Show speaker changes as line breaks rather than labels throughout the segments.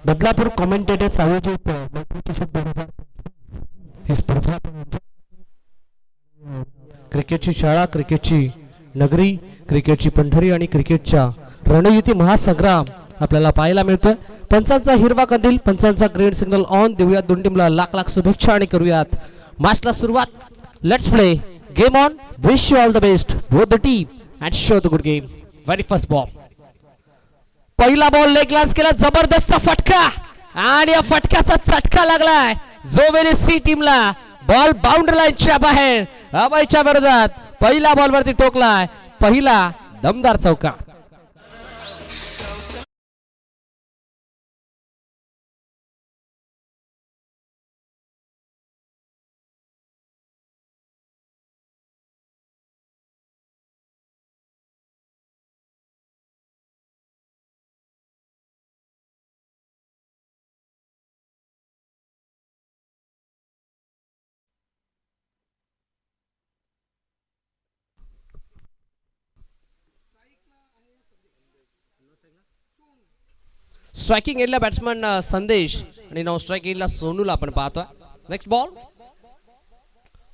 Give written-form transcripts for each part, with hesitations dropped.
Badlapur commentators आयोजित ही स्पर्धा क्रिकेटची शाळा, क्रिकेटची नगरी, क्रिकेटची पंढरी आणि क्रिकेटच्या रणयुती महासंग्राम आपल्याला पाहायला मिळतोय. पंचांचा हिरवा कंदील, पंचांचा ग्रीन सिग्नल ऑन देऊयात. दोन टीमला लाख लाख शुभेच्छा आणि करूयात मॅचला सुरुवात. Let's play game on. Wish you all the best both the team and show the good game. Very first ball. पहिला बॉल लेग लॉन्च केला, जबरदस्त फटका आणि या फटक्याचा चटका लागलाय जोवेली सी टीमला. बॉल बाउंड्री लाईनच्या बाहेर अभयच्या विरोधात पहिला बॉल वरती टोकलाय. पहिला दमदार चौका. स्ट्रायकिंग एरियाला बॅट्समन संदेश आणि नॉन स्ट्राइक एरियाला सोनूला आपण पाहतोय. Next ball.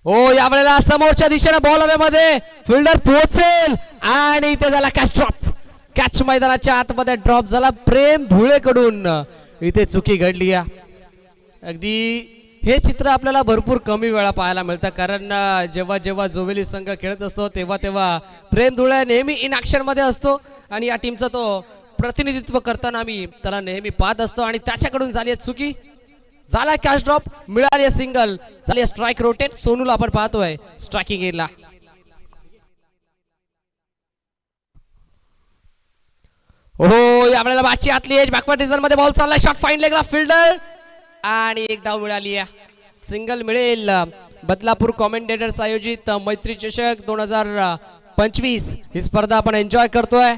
हो, यावेळेला समोरच्या दिशेने बॉल हवेमध्ये, फिल्डर पोहोचेल आणि इथे झाला कॅच ड्रॉप. कॅच मैदानाच्या आतमध्ये ड्रॉप झाला प्रेम धुळेकडून. इथे चुकी घडली. अगदी हे चित्र आपल्याला भरपूर कमी वेळा पाहायला मिळतं, कारण जेव्हा जेव्हा जोवेली संघ खेळत असतो तेव्हा तेव्हा प्रेम धुळे नेहमी इन ॲक्शन मध्ये असतो आणि या टीमचा तो प्रतिनिधित्व करताना आम्ही त्याला नेहमी पाहत असतो. आणि त्याच्याकडून झाली चुकी, झाला कॅच ड्रॉप, मिळाली सिंगल, झाली स्ट्राइक रोटेट. सोनूला आपण पाहतोय स्ट्रायकिंग एरियाला. हो, यावेळेला बॅटची आतली एज बॅकवर्ड डिझाइन मध्ये बॉल चाललाय. शॉट फाईन लेगला फिल्डर आणि एक धाव मिळाली. सिंगल मिळेल. बदलापूर कॉमेंटेटर्स आयोजित मैत्री चषक 2025 ही स्पर्धा आपण एन्जॉय करतोय.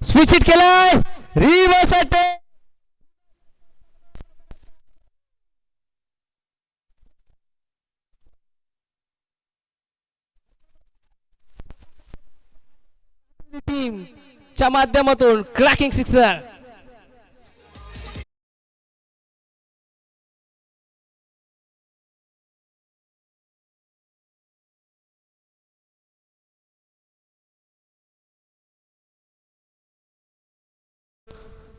स्विच हिट केलाय, रिव्हर्स अटॅक. टीमच्या माध्यमातून क्रॅकिंग सिक्सर.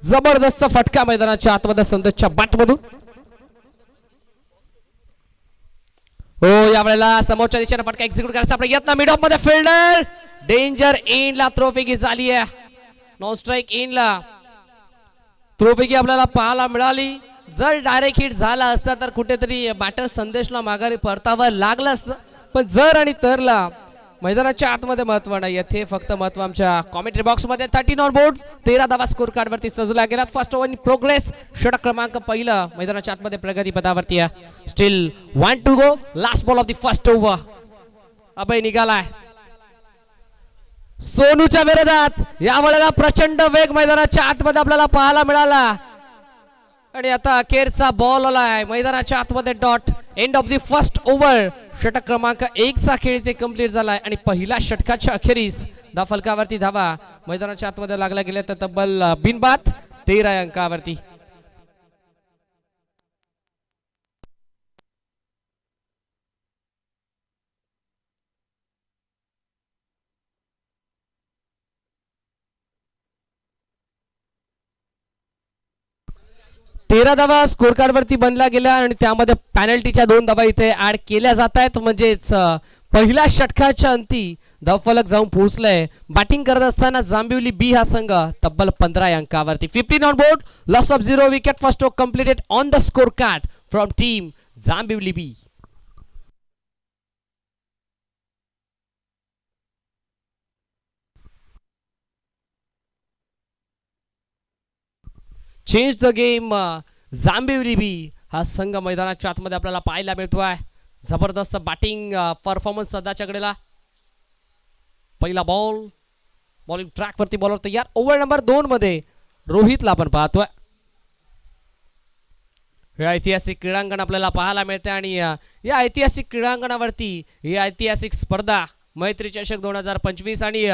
जबरदस्त फटका मैदानाच्या आतमध्ये संदेशच्या बॅट मधून. हो, यावेळेला समोरच्या दिशेने फटका एक्झिक्यूट करायचा आपण यत्न. मिड ऑफ मध्ये फिल्डर डेंजर इन ला थ्रोफेकी झाली आहे. नॉन स्ट्राइक इन ला थ्रोफेकी आपल्याला पाहायला मिळाली. जर डायरेक्ट हिट झाला असता तर कुठेतरी बॅटर संदेशला माघारी परतावं लागलं असतं, पण जर आणि तरला मैदानाच्या आतमध्ये महत्व नाही. येथे फक्त महत्व आमच्या कॉमेंट्री बॉक्स मध्ये. 13 ऑन बोर्ड, 13 धावा स्कोर कार्ड वरती सजला गेला. First over in progress. षटक क्रमांक पहिला मैदानाच्या आतमध्ये प्रगती पदावरती. Still 1 to go. Last ball of the first over. Abhay निघालाय सोनूच्या विरोधात. यावेळेला प्रचंड वेग मैदानाच्या आतमध्ये आपल्याला पाहायला मिळाला आणि आता अखेरचा बॉल आलाय मैदानाच्या आतमध्ये. Dot. End of the first over. षटक क्रमांक 1 चा खेळ इथे कंप्लीट झालाय आणि पहिल्या षटकाच्या अखेरीस फलकावरती धावा मैदानाच्या आतमध्ये लागल्या गेल्या तर तब्बल बिनबाद 13 अंकावरती. तेरा धावा स्कोर कार्ड वरती बनला गेला आणि त्यामध्ये पॅनल्टीच्या 2 धावा इथे ऍड केल्या जात आहेत. म्हणजेच पहिल्या षटकाच्या अंती धावफलक जाऊन पोहोचलाय. बॅटिंग करत असताना जांभिवली बी हा संघ तब्बल 15 अंकावरती. 15 on board. Loss of 0 wicket. First over completed on the score card from team Jambhivali B. Change the game. Jambhivali B हा संघ मैदानाच्या आतमध्ये आपल्याला पाहायला मिळतोय. जबरदस्त बॅटिंग परफॉर्मन्स सध्याच्या कडेला. पहिला बॉल, बॉलिंग ट्रॅक वरती बॉलर तयार. ओव्हर नंबर 2 मध्ये रोहितला आपण पाहतोय. हे ऐतिहासिक क्रीडांगण आपल्याला पाहायला मिळते आणि या ऐतिहासिक क्रीडांगणावरती ही ऐतिहासिक स्पर्धा मैत्री चषक 2025 आणि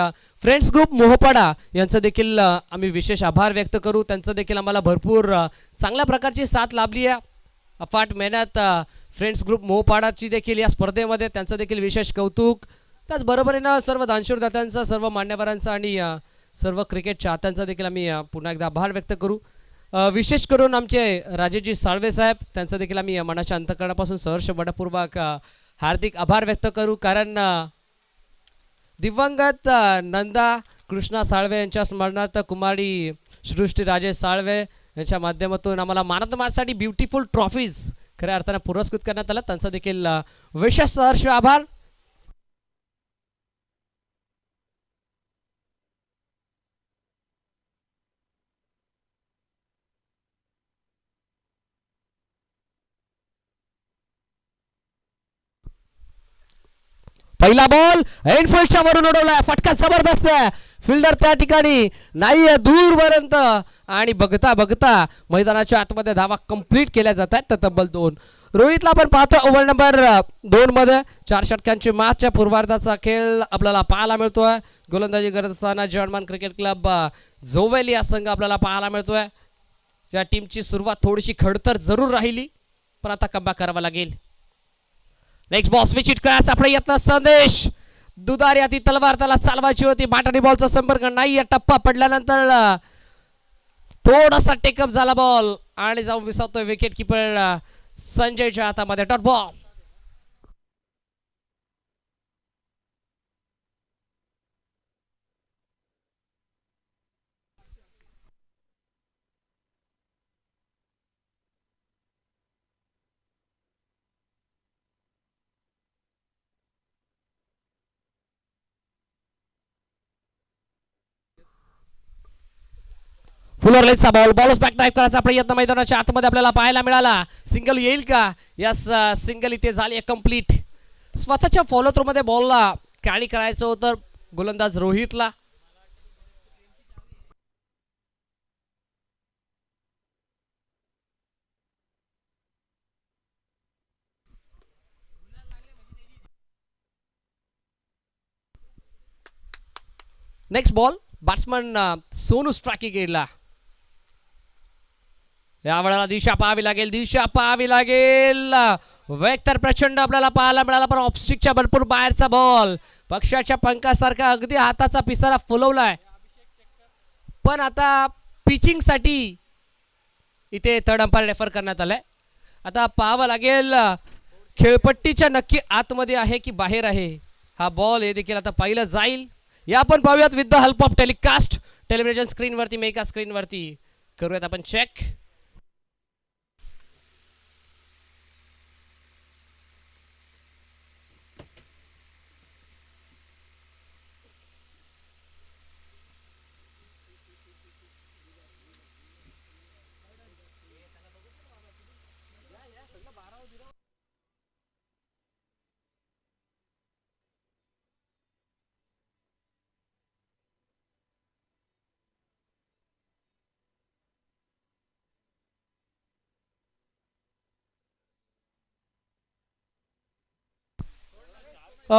फ्रेंड्स ग्रुप मोहपाडा यांचं देखील आम्ही विशेष आभार व्यक्त करू. त्यांचं देखील आम्हाला भरपूर चांगल्या प्रकारची साथ लाभली आहे. अफाट मेहनत फ्रेंड्स ग्रुप मोहपाडाची देखील या स्पर्धेमध्ये त्यांचं देखील विशेष कौतुक. त्याचबरोबरीनं सर्व दानशूरदात्यांचं, सर्व मान्यवरांचं आणि सर्व क्रिकेट चाहत्यांचा देखील आम्ही पुन्हा एकदा आभार व्यक्त करू. विशेष करून आमचे राजेशजी साळवे साहेब त्यांचं देखील आम्ही मनाच्या अंतःकरणापासून सहर्ष बडपूर्वक हार्दिक आभार व्यक्त करू. कारण दिवंगत नंदा कृष्णा साळवे यांच्या स्मरणार्थ कुमारी सृष्टी राजेश साळवे यांच्या माध्यमातून आम्हाला मॅन ऑफ द मॅचसाठी ब्युटिफुल ट्रॉफीज खऱ्या अर्थानं पुरस्कृत करण्यात आलं. त्यांचा देखील विशेष सहर्ष आभार. पहिला बॉल एनफिल्डच्या वरून उडवलाय, फटका जबरदस्त आहे. फिल्डर त्या ठिकाणी नाही दूरपर्यंत आणि बघता बघता मैदानाच्या आतमध्ये धावा कंप्लीट केल्या जात आहेत. तब्बल 2. रोहितला आपण पाहतो ओव्हर नंबर 2 मध्ये 4 षटकांची मॅचच्या पूर्वार्धाचा खेळ आपल्याला पाहायला मिळतोय. गोलंदाजी करत असताना जर्मन क्रिकेट क्लब जोवेली हा संघ आपल्याला पाहायला मिळतोय. ज्या टीमची सुरुवात थोडीशी खडतर जरूर राहिली पण आता कमबॅक करावा लागेल. नेक्स्ट बॉल स्विच हिट करायचा प्रयत्न, संदेश दुधारी आधी तलवार त्याला चालवायची होती. बॅटरी बॉलचा संपर्क नाही, टप्पा पडल्यानंतर थोडासा टेकअप झाला बॉल आणि जाऊन विसावतोय विकेट किपर संजयच्या हातामध्ये. Dot ball. फुलर लेगचा बॉल, बॉलच बॅक टाईप करायचा प्रयत्न मैदानाच्या आतमध्ये आपल्याला पाहायला मिळाला. सिंगल येईल का? यस, सिंगल इथे झाली कंप्लीट. स्वतःच्या फॉलो थ्रू मध्ये बॉलला कॅरी करायचं होतं गोलंदाज रोहितला. Next ball batsman Sonu striking गेला. यावेळेला दिशा पाहावी लागेल, दिशा पाहावी लागेल. वेग तर प्रचंड आपल्याला पाहायला मिळाला पण ऑफस्टिकच्या भरपूर बाहेरचा बॉल. पक्षाच्या पंखासारखा अगदी हाताचा पिसारा फुलवलाय. पण आता पिचिंग साठी इथे थर्ड अंपायर रेफर करण्यात आलाय. आता पाहावं लागेल खेळपट्टीच्या नक्की आतमध्ये आहे की बाहेर आहे हा बॉल, हे देखील आता पाहिलं जाईल. या आपण पाहूयात with the help of telecast. Television स्क्रीनवरती, मेगा स्क्रीनवरती करूयात आपण चेक.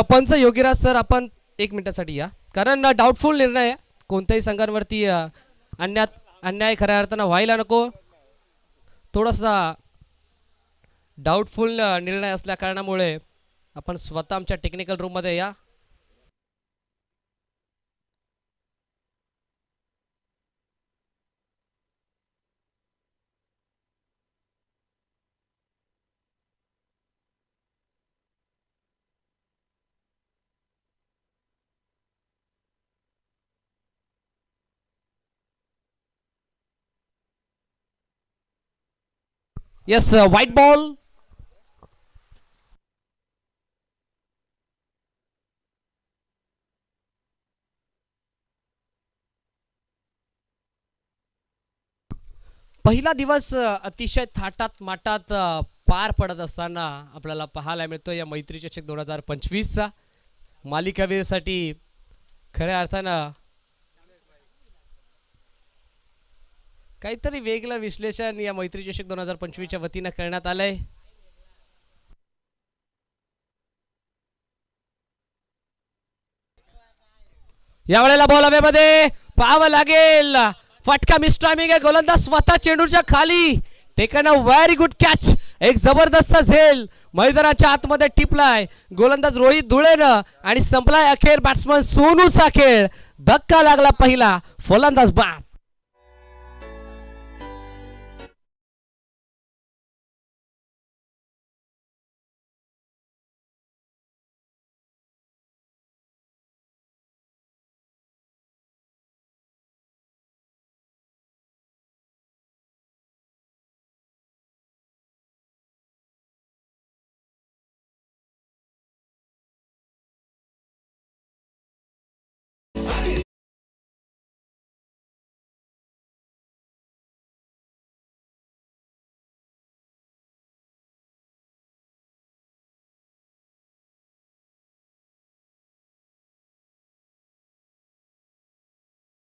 पंच योगीराज सर, आपण 1 मिनिटासाठी या, कारण डाऊटफुल निर्णय कोणत्याही संघांवरती अन्याय खऱ्या अर्थानं व्हायला नको. थोडासा डाऊटफुल निर्णय असल्या कारणामुळे आपण स्वतः आमच्या टेक्निकल रूम मध्ये या. Yes, white ball. पहिला दिवस अतिशय थाटात माटात पार पडत असताना आपल्याला पाहायला मिळतो या मैत्री चषक 2025चा मालिकावीरसाठी. खऱ्या अर्थानं काहीतरी वेगळं विश्लेषण या मैत्री चषक 2025च्या वतीनं करण्यात आलंय. यावेळेला बॉल हवेमध्ये पाहावं लागेल. फटका मिस टायमिंग आहे. गोलंदाज स्वतः चेंडूच्या खाली. Taken a very good catch. एक जबरदस्त झेल मैदानाच्या आतमध्ये टिपलाय गोलंदाज रोहित धुळेनं आणि संपलाय अखेर बॅट्समन सोनूचा खेळ. धक्का लागला पहिला. फलंदाज बाद.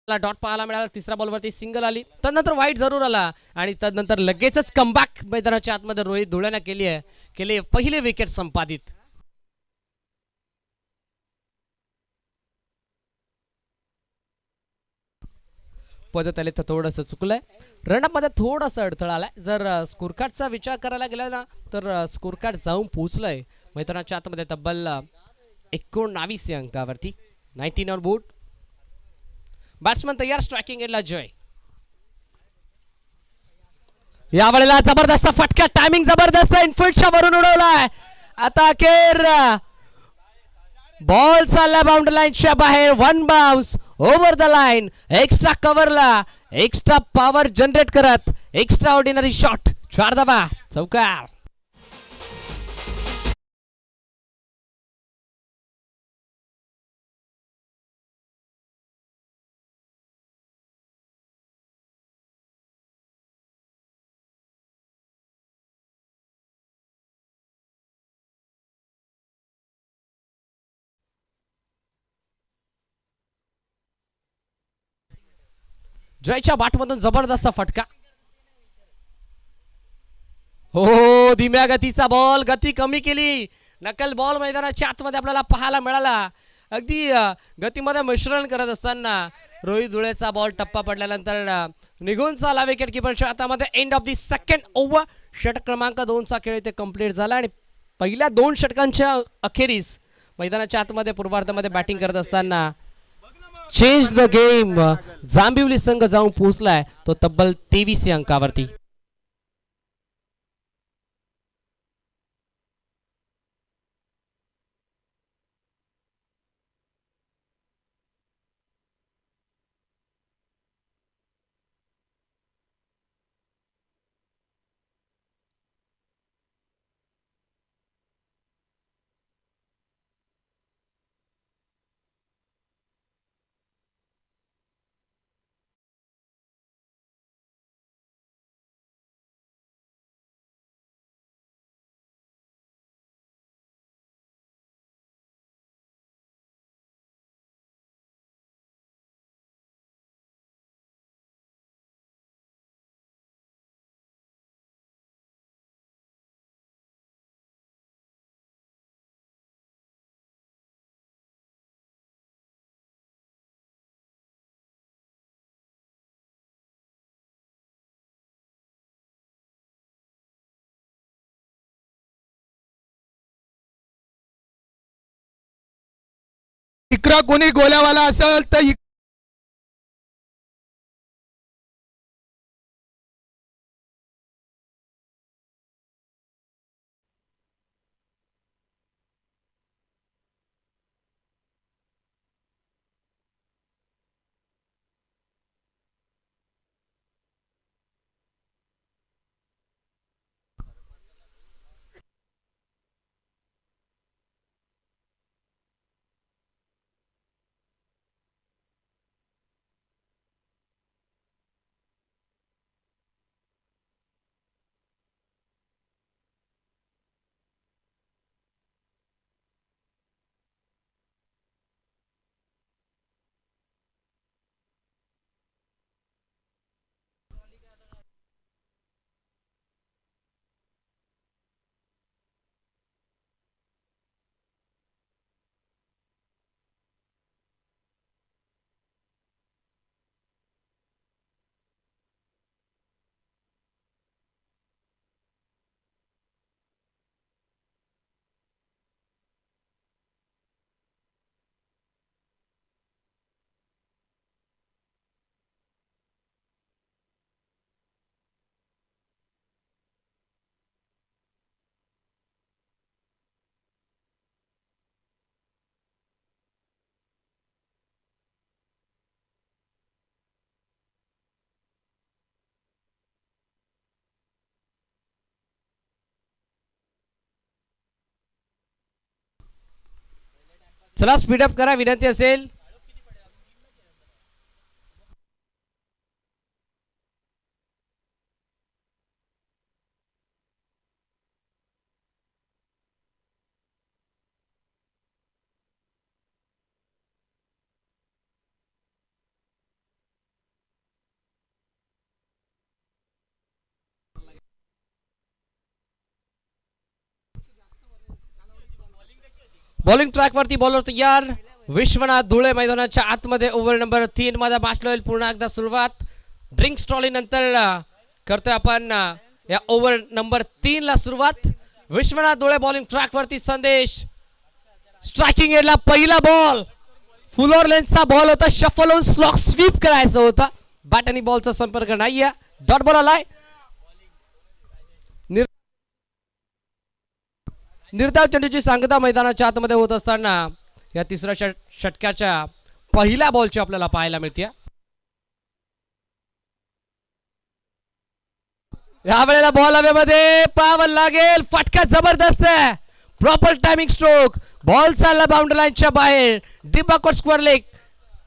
डॉट पाहायला मिळाला. तिसऱ्या बॉलवरती सिंगल आली. तदनंतर वाईट जरूर आला आणि तदनंतर लगेचच कमबॅक मैदानाच्या आतमध्ये रोहित धुळेनं केली पहिले विकेट संपादित. पद्धत आले तर थोडंसं चुकलंय. रनअपमध्ये थोडासा अडथळा आलाय. जर स्कोर कार्डचा विचार करायला गेला ना तर स्कोर कार्ड जाऊन पोहोचलंय मैदानाच्या आतमध्ये तब्बल 19 अंकावरती. 19 ऑन बोर्ड. बॅट्समन तयार. स्ट्रायकिंग एंडला जय. यावेळेला जबरदस्त फटका. टायमिंग जबरदस्त. इनफिल्डच्या वरून उडवलाय. आता अखेर बॉल चालला बाउंड्री लाईनच्या बाहेर. One bounce over the line. Extra कव्हरला एक्स्ट्रा पॉवर जनरेट करत एक्स्ट्रा ऑर्डिनरी शॉट. 4 धावा. चौकार. जयच्या बाटमधून जबरदस्त फटका. हो धीम्या गतीचा बॉल. गती कमी केली. नकल बॉल मैदानाच्या आतमध्ये आपल्याला पाहायला मिळाला. अगदी गतीमध्ये मिश्रण करत असताना रोहित धुळेचा बॉल टप्पा पडल्यानंतर निघून चाला विकेट किपरच्या हातामध्ये. End of the second over. षटक क्रमांक 2चा खेळ इथे कंप्लीट झाला आणि पहिल्या 2 षटकांच्या अखेरीस मैदानाच्या आतमध्ये पूर्वार्धामध्ये बॅटिंग करत असताना चेंज द गेम जांभिवली संघ जाऊन पोहोचलाय तो तब्बल 23 अंकावरती.
इकडं कोणी गोल्यावाला असेल तर
चला स्पीडअप करा विनंती असेल. बॉलिंग ट्रॅक वरती बॉलर तयार. विश्वनाथ धुळे मैदानाच्या आतमध्ये ओव्हर नंबर 3 मध्ये मॅच होईल पुन्हा एकदा सुरुवात. ड्रिंक्स ट्रॉली नंतर करतोय आपण या ओव्हर नंबर 3 ला सुरुवात. विश्वनाथ धुळे बॉलिंग ट्रॅक वरती. संदेश स्ट्रायकिंग एंडला पहिला बॉल फुलोर लेन्सचा बॉल होता. शफल होऊन स्लॉक स्वीप करायचं होता. बॅट आणि बॉलचा संपर्क नाहीये. डॉट बॉल आलाय. निर्धाव चेंडूची सांगता मैदानाच्या आतमध्ये होत असताना या तिसऱ्या षटकाच्या पहिल्या बॉलची आपल्याला पाहायला मिळते. यावेळेला बॉल हवेमध्ये पावन लागेल. फटका जबरदस्त आहे. Proper timing stroke. बॉल चालला बाउंड्री लाईनच्या बाहेर. Deep backward square leg.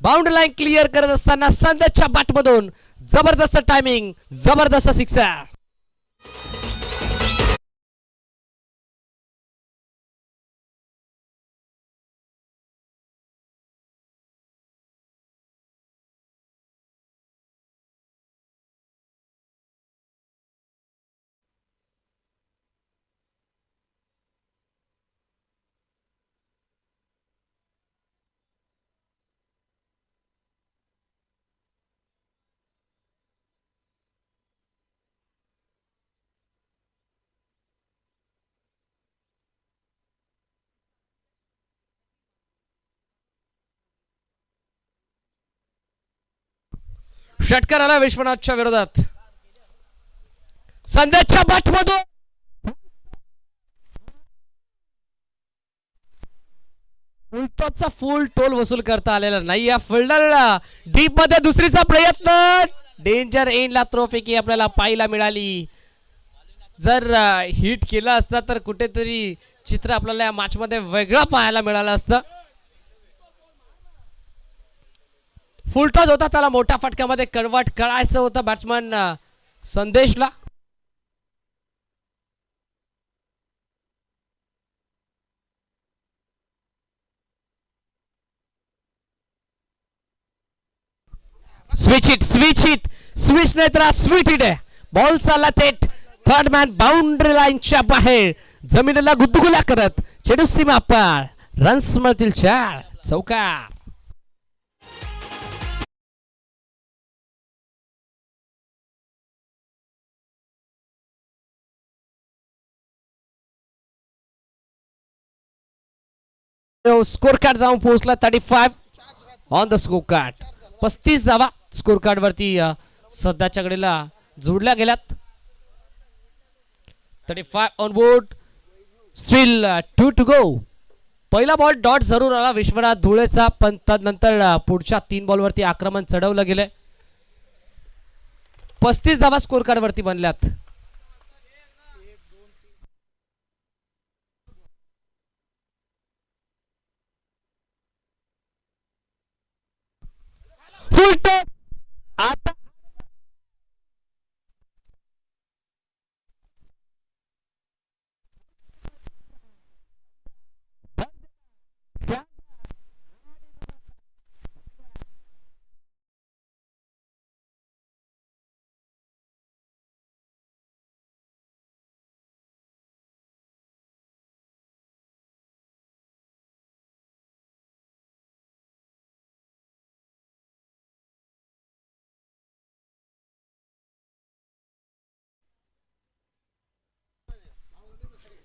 Boundary line clear करत असताना संदेशच्या बॅटमधून जबरदस्त टायमिंग. जबरदस्त सिक्सर. षटकार आला विश्वनाथच्या विरोधात. संदेशच्या बॅटमधून फुलटॉसचा फुल टोल वसूल करता आलेला नाही. या फिल्डर डीप मध्ये दुसरीचा प्रयत्न. डेंजर एंडला थ्रोफेकी आपल्याला पाहायला मिळाली. जर हिट केला असता तर कुठेतरी चित्र आपल्याला या मॅच मध्ये वेगळं पाहायला मिळालं असतं. फुल टॉस होता. त्याला मोठ्या फटक्यामध्ये कन्वर्ट करायचं होतं बॅट्समन संदेशला. स्विच हिट स्विच नाही तर स्वीट हिट आहे. बॉल चालला थेट थर्ड मॅन बाउंड्री लाईनच्या बाहेर. जमिनीला गुदगुल्या करत चेंडू सीमा पार. रन्स मिळतील 4. चौकार. स्कोर कार्ड जाऊन पोहोचला 35 ऑन द स्कोर कार्ड. 35 धावा स्कोर कार्ड वरती सध्याच्या घडीला जोडल्या गेल्यात. 35 on board. Still 2 to go. पहिला बॉल डॉट जरूर आला विश्वनाथ धुळेचा पण नंतर पुढच्या 3 बॉल वरती आक्रमण चढवलं गेले. 35 धावा स्कोर कार्ड वरती बनल्यात. आता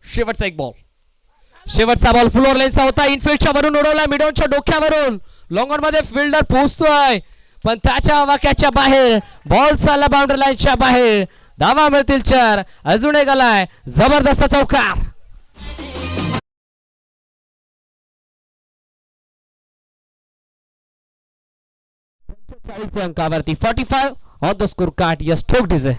शेवटचा एक बॉल. शेवटचा बॉल फ्लोर लेनचा होता. इनफिल्डच्या वरून उडवला. मिडॉनच्या डोक्यावरून लॉंग ऑन मध्ये फिल्डर पोहोचतोय पण त्याच्या वाक्याच्या बाहेर. बॉल चालला बाउंड्री लाईनच्या बाहेर. धावा मिळतील 4. अजून एक आलाय. जबरदस्त चौकार. अंकावरती 45 on the score card. Yes stroke DJ.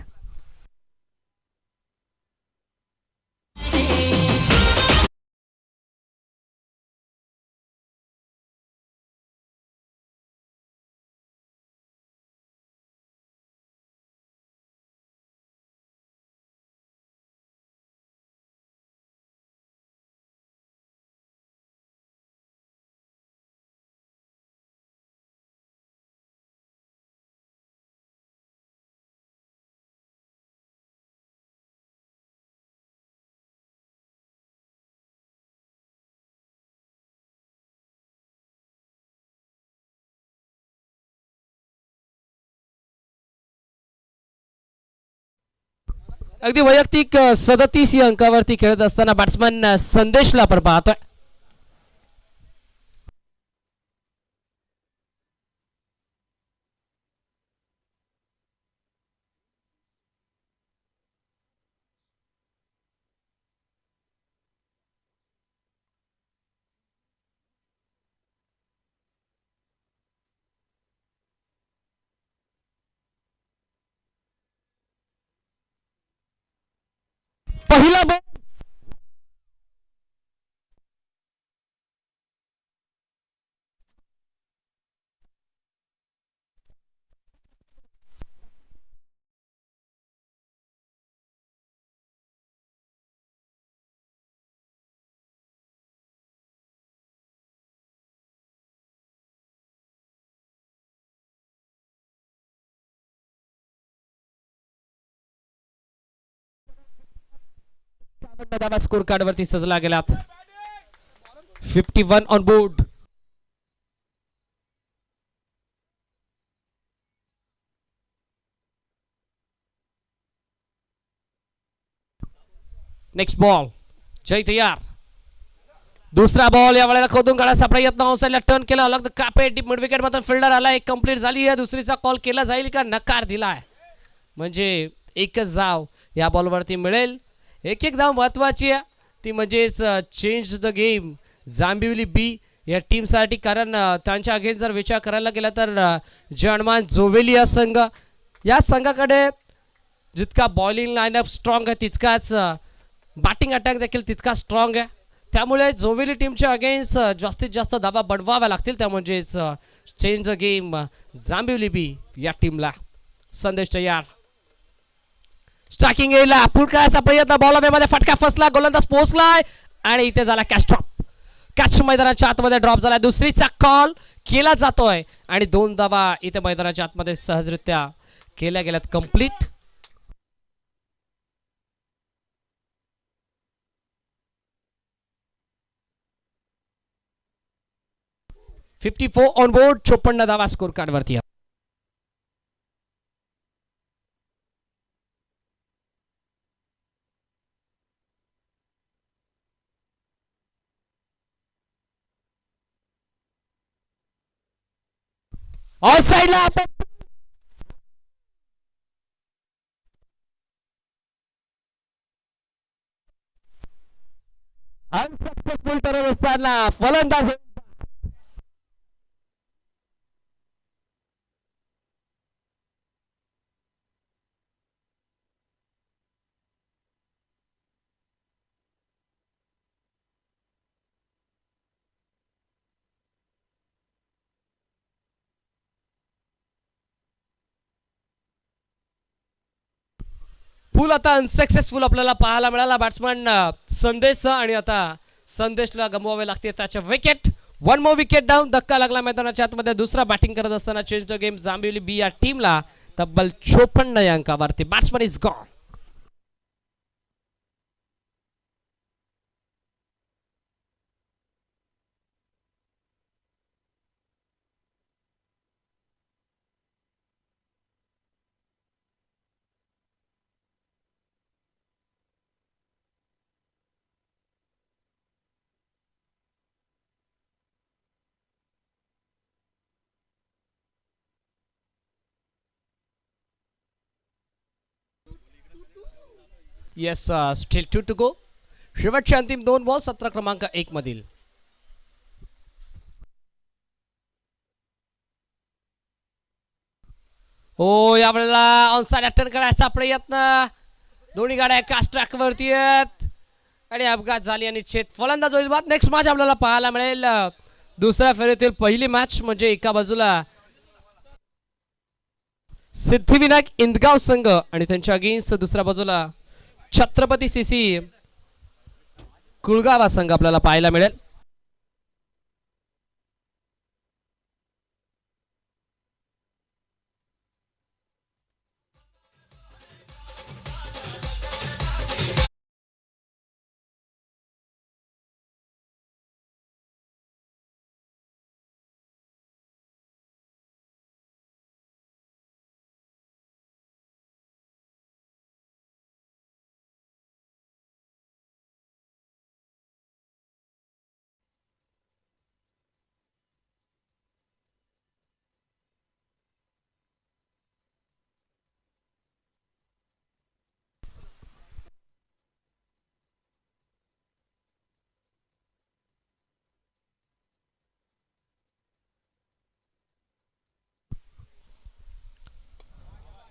अगदी वैयक्तिक 37 अंकावरती खेळत असताना बॅट्समन संदेशला आपण पाहतोय. पहिला बॉल स्कोर कार्ड वरती सजला गेलात. 51 ऑन बोर्ड. नेक्स्ट बॉल जय तयार. दुसरा बॉल या वेळेला खोदून काढायचा प्रयत्न ऑफसाइडला टर्न केला. अलग कापे डीप मिड विकेट मात्र फिल्डर आला. एक कंप्लीट झाली आहे. दुसरीचा कॉल केला जाईल का? नकार दिलाय. म्हणजे एकच धाव या बॉलवरती मिळेल. एक एक धाव महत्वाची आहे ती म्हणजेच change the game Jambhivali B या टीमसाठी. कारण त्यांच्या अगेन्स्ट जर विचार करायला गेला तर जनमान जोवेलिया संघ या संघाकडे जितका बॉलिंग लाईनअप स्ट्रॉंग आहे तितकाच बॅटिंग अटॅक देखील तितका स्ट्रॉंग आहे. त्यामुळे जोवेली टीमच्या अगेन्स्ट जास्तीत जास्त धावा बडवाव्या लागतील. त्या म्हणजेच change the game Jambhivali B या टीमला. संदेश तयार. स्ट्रायकिंग येईल पुल करायचा प्रयत्न. बॉल मध्ये फटका फसला. गोलंदाज पोहोचलाय आणि इथे झाला कॅच ड्रॉप. कॅच मैदानाच्या आतमध्ये ड्रॉप झाला. दुसरीचा कॉल केला जातोय आणि 2 धावा इथे मैदानाच्या आतमध्ये सहजरित्या केल्या गेल्यात कंप्लीट. $54 on board. 54 धावा स्कोर कार्ड वरती. ऑफ साइडला अनसक्सेसफुल ठरत असताना फलंदाज फुल आता अनसक्सेसफुल आपल्याला पाहायला मिळाला बॅट्समन संदेश आणि आता संदेशला गमवावे लागते त्याच्या विकेट. 1 more wicket down. धक्का लागला मैदानाच्या आतमध्ये. दुसरा बॅटिंग करत असताना change the game Jambhivali B या टीमला तब्बल 54 या अंकावरती. Batsman is gone. Yes still 2 to go. शेवटचे अंतिम 2 बॉल 17 क्रमांक 1 मधील. हो यावेळेला ऑनसाइड अटेंड करायचा प्रयत्न. दोन्ही गाड्या एकाच ट्रॅक वरती आहेत आणि अपघात झाली आणि छेद. फलंदाज होईल बाद. नेक्स्ट मॅच आपल्याला पाहायला मिळेल दुसऱ्या फेरीतील पहिली मॅच. म्हणजे एका बाजूला सिद्धिविनायक इंदगाव संघ आणि त्यांच्या अगेन्स्ट दुसऱ्या बाजूला छत्रपती सीसी कुळगाव संघ आपल्याला पाहायला मिळेल.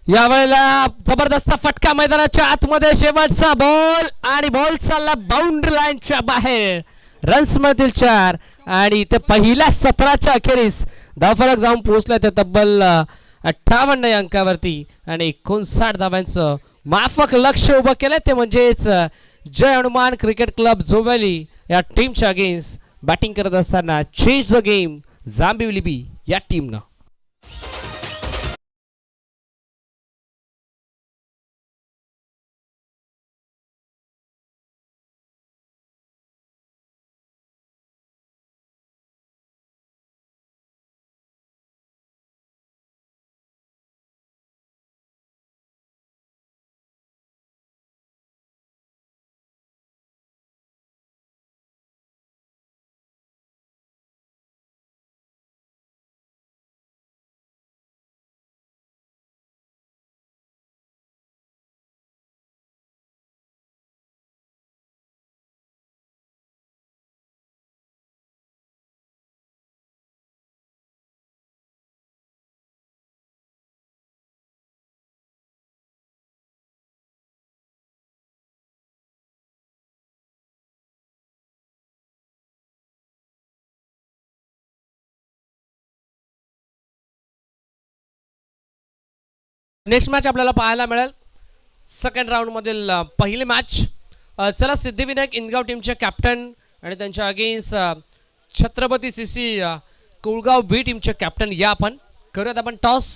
यावेळेला जबरदस्त फटका मैदानाच्या आतमध्ये शेवटचा बॉल आणि बॉल चालला बाउंड्री लाईनच्या बाहेर. रन्स मधील 4 आणि ते पहिल्या सत्राच्या अखेरीस धावफलक जाऊन पोहोचला ते तब्बल 58 या अंकावरती आणि 59 धावांचं माफक लक्ष उभं केलं. ते म्हणजेच जय हनुमान क्रिकेट क्लब जोवेली या टीमच्या अगेन्स्ट बॅटिंग करत असताना चेंज द गेम जांभिवली या टीमनं. नेक्स्ट मॅच आपल्याला पाहायला मिळेल सेकंड राऊंड मधील पहिली मॅच. चला सिद्धिविनायक इनगाव टीमचे कॅप्टन आणि त्यांच्या अगेन्स्ट छत्रपती सीसी कुळगाव बी टीमचे कॅप्टन या आपण करूयात आपण टॉस.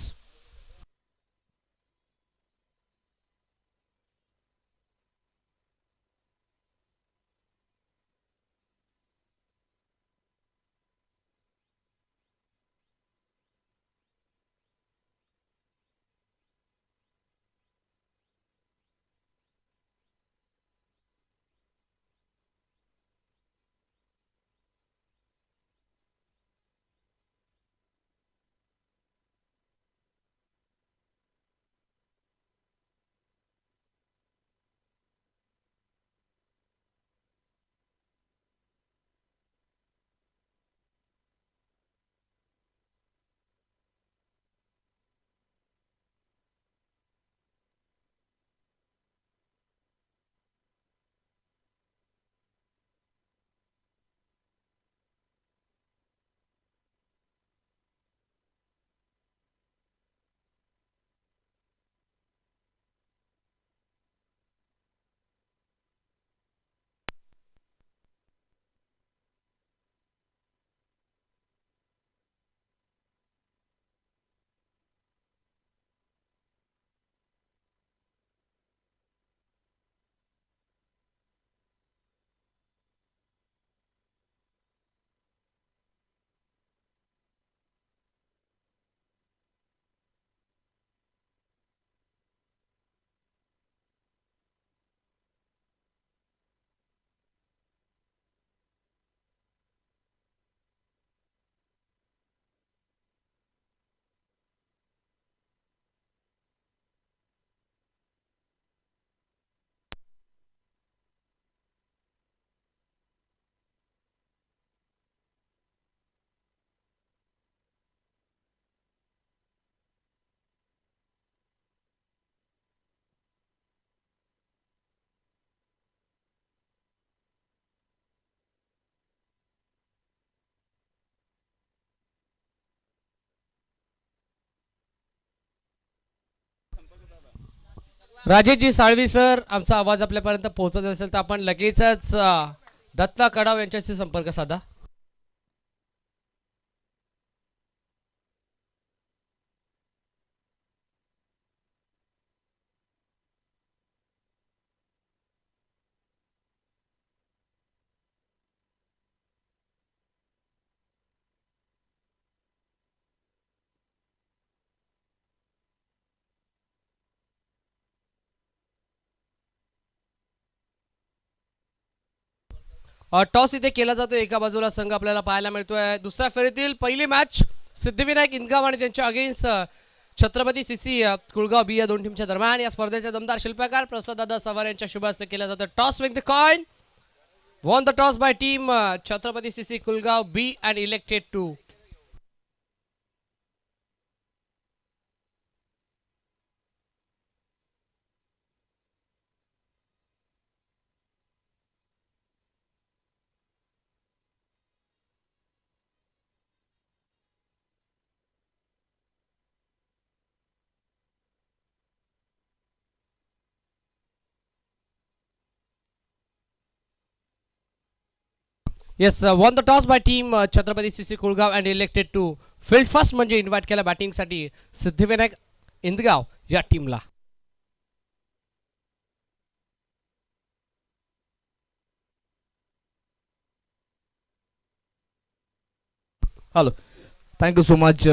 राजेशजी साळवी सर, आमचा आवाज आपल्यापर्यंत पोहोचत असेल तर आपण लगेचच दत्ता कडाव यांच्याशी संपर्क साधा. टॉस इथे केला जातो. एका बाजूला संघ आपल्याला पाहायला मिळतोय. दुसऱ्या फेरीतील पहिली मॅच सिद्धिविनायक इनगाव आणि त्यांच्या अगेन्स्ट छत्रपती सीसी कुळगाव बी या दोन टीमच्या दरम्यान. या स्पर्धेचे दमदार शिल्पकार प्रसाददादा सवार यांच्या शुभ हस्ते केला जातो. Toss win the coin, won the toss by team Chhatrapati CC Kulgaon B and elected to yes won the toss by team Chhatrapati CC Kulgaon and elected to field first म्हणजे इन्व्हाइट केला बॅटिंगसाठी सिद्धिविनायक इंदगाव या टीमला.
Hello, thank you so much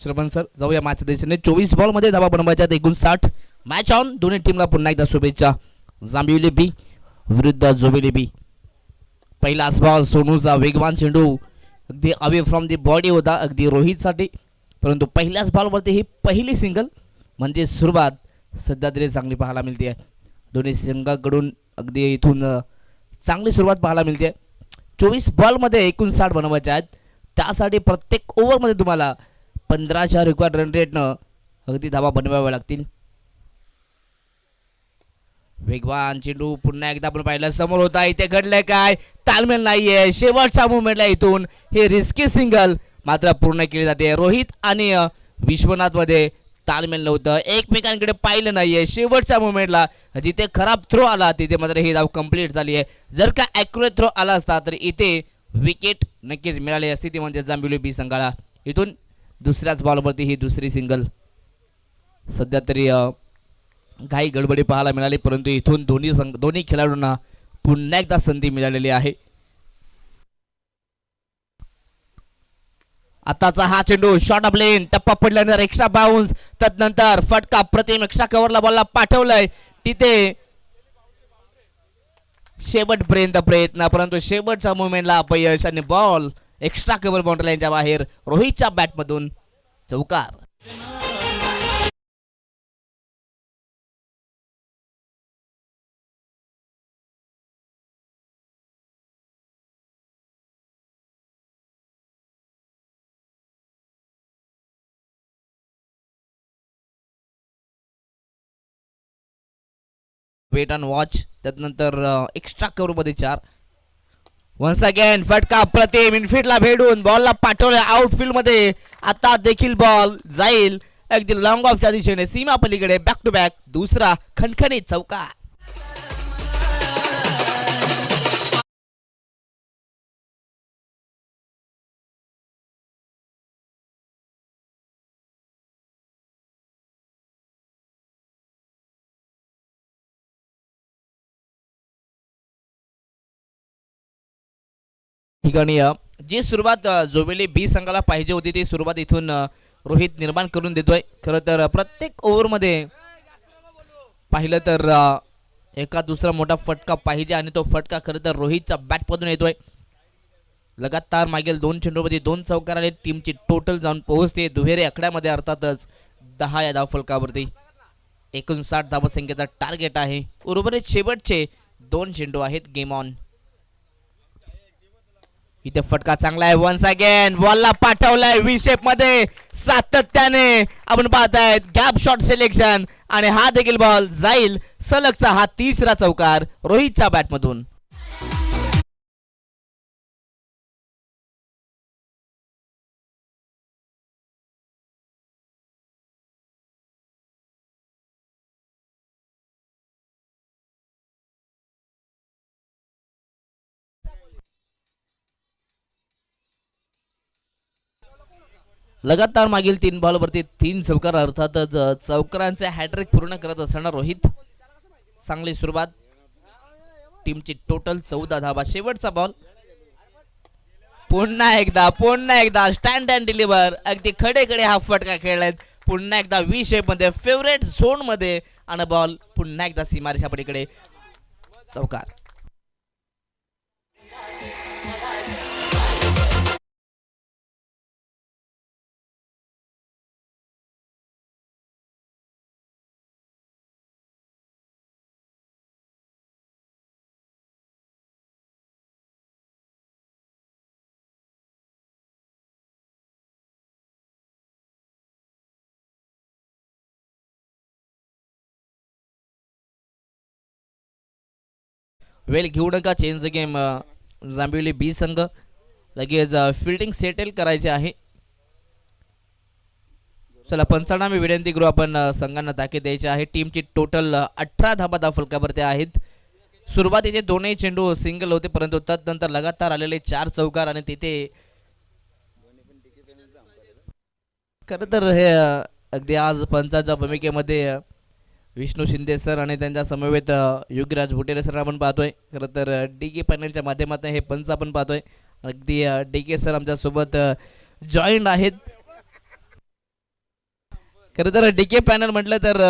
Shravan sir. जाऊया match दिशेने. 24 बॉलमध्ये धावा बनवायच्या 59. Match on. दोन्ही टीमला पुन्हा एकदा शुभेच्छा. जांभिवली बी विरुद्ध जोबिली बी. पहिलाच बॉल सोनूचा वेगवान चेंडू अगदी अवे फ्रॉम दी बॉडी होता अगदी रोहितसाठी, परंतु पहिल्याच बॉलवरती ही पहिली सिंगल म्हणजे सुरुवात सध्या तरी चांगली पाहायला मिळते. दोन्ही संघाकडून अगदी इथून चांगली सुरुवात पाहायला मिळते. 24 बॉलमध्ये 59 बनवायचे आहेत. त्यासाठी प्रत्येक ओव्हरमध्ये तुम्हाला 15च्या रिक्वायर्ड रन रेटनं अगदी धावा बनवाव्या लागतील. वेगवान चेंडू पुन्हा एकदा आपण पाहिलं समोर होता. इथे घडलंय काय? तालमेल नाहीये. शेवटच्या मुवमेंटला इथून हे रिस्की सिंगल मात्र पूर्ण केली जाते. रोहित आणि विश्वनाथ मध्ये तालमेल नव्हतं, एकमेकांकडे पाहिलं नाहीये. शेवटच्या मुवमेंटला जिथे खराब थ्रो आला तिथे मात्र ही धाव कंप्लीट झाली आहे. जर का ॲक्युरेट थ्रो आला असता तर इथे विकेट नक्कीच मिळाली असती, ती म्हणजे जांभिवली बी संघाला. इथून दुसऱ्याच बॉलवरती ही दुसरी सिंगल. सध्या तरी काही गडबडी पाहायला मिळाली, परंतु इथून दोन्ही खेळाडूंना पुन्हा एकदा संधी मिळालेली आहे. आताचा हा चेंडू शॉर्ट ऑफ लेन, टप्पा पडल्यानंतर एक्स्ट्रा बाउन्स, त्यानंतर फटका प्रतिम एक्स्ट्रा कव्हरला बॉलला पाठवलाय. तिथे शेवटपर्यंत प्रयत्न, परंतु शेवटच्या मुवमेंटला अपयश आणि बॉल एक्स्ट्रा कव्हर बाउंड्री लाईनच्या बाहेर. रोहितच्या बॅटमधून चौकार. वेट अँड वॉच, त्यानंतर एक्स्ट्रा कव्हर मध्ये 4. वन्स अगेन फटका प्रतिम इनफिल्डला भेटून बॉलला पाठवलं आउटफील्ड मध्ये. आता देखील बॉल जाईल अगदी लॉंग ऑफच्या दिशेने सीमा पलीकडे. बॅक टू बॅक दुसरा खणखणीत चौकार. ठिकाणी जी सुरुवात जोबिली बी संघाला पाहिजे होती ती सुरुवात इथून रोहित निर्माण करून देतोय. खरं तर प्रत्येक ओव्हरमध्ये पाहिलं तर एका दुसरा मोठा फटका पाहिजे आणि तो फटका खरं तर रोहितच्या बॅटमधून येतोय. लगातार मागील 2 चेंडूमध्ये 2 चौकार आले. टीमची टोटल जाऊन पोहोचते दुहेरी आकड्यामध्ये, अर्थातच 10 या धावफलकावरती. 59 धावसंख्येचा टार्गेट आहे. उर्वरित शेवटचे 2 चेंडू आहेत गेम ऑन. इथे फटका चांगला आहे. वन्स अगेन बॉलला पाठवलाय व्ही शेप मध्ये. सातत्याने आपण पाहतायत गॅप शॉट सिलेक्शन आणि हा देखील बॉल जाईल. सलगचा हा तिसरा चौकार रोहितच्या बॅटमधून. लगातार मागील 3 बॉलवरती 3 चौकार, अर्थातच चौकारांचे हॅट्रिक पूर्ण करत असताना रोहित. चांगली सुरुवात. टीमची टोटल 14 धावा. शेवटचा बॉल पुन्हा एकदा स्टँड अँड डिलिव्हर. अगदी खडे हा फटका खेळलाय. पुन्हा एकदा व्ही शेप मध्ये फेवरेट झोन मध्ये आणि बॉल पुन्हा एकदा सीमारेषा पलीकडे चौकार. वेल घेऊ नका चेंज द गेम. जांभिवली बी संघ लगेच फिल्डिंग सेटल करायचे आहे. चला पंचांना मी विनंती करू आपण संघांना ताकीद द्यायची आहे. टीमची टोटल 18 धाबा धावफलकावरती आहेत. सुरुवातीचे दोनही चेंडू सिंगल होते, परंतु तदनंतर लगातार आलेले 4 चौकार आणि तिथे खरं तर हे अगदी आज पंचाच्या भूमिकेमध्ये विष्णू शिंदे सर आणि त्यांच्या समवेत योगीराज भुटेरे सर आपण पाहतोय. खरं तर डी के पॅनलच्या माध्यमातून हे पंच आपण पाहतोय. अगदी डी के सर आमच्यासोबत जॉईंट आहेत. खरं तर डी के पॅनल म्हटलं तर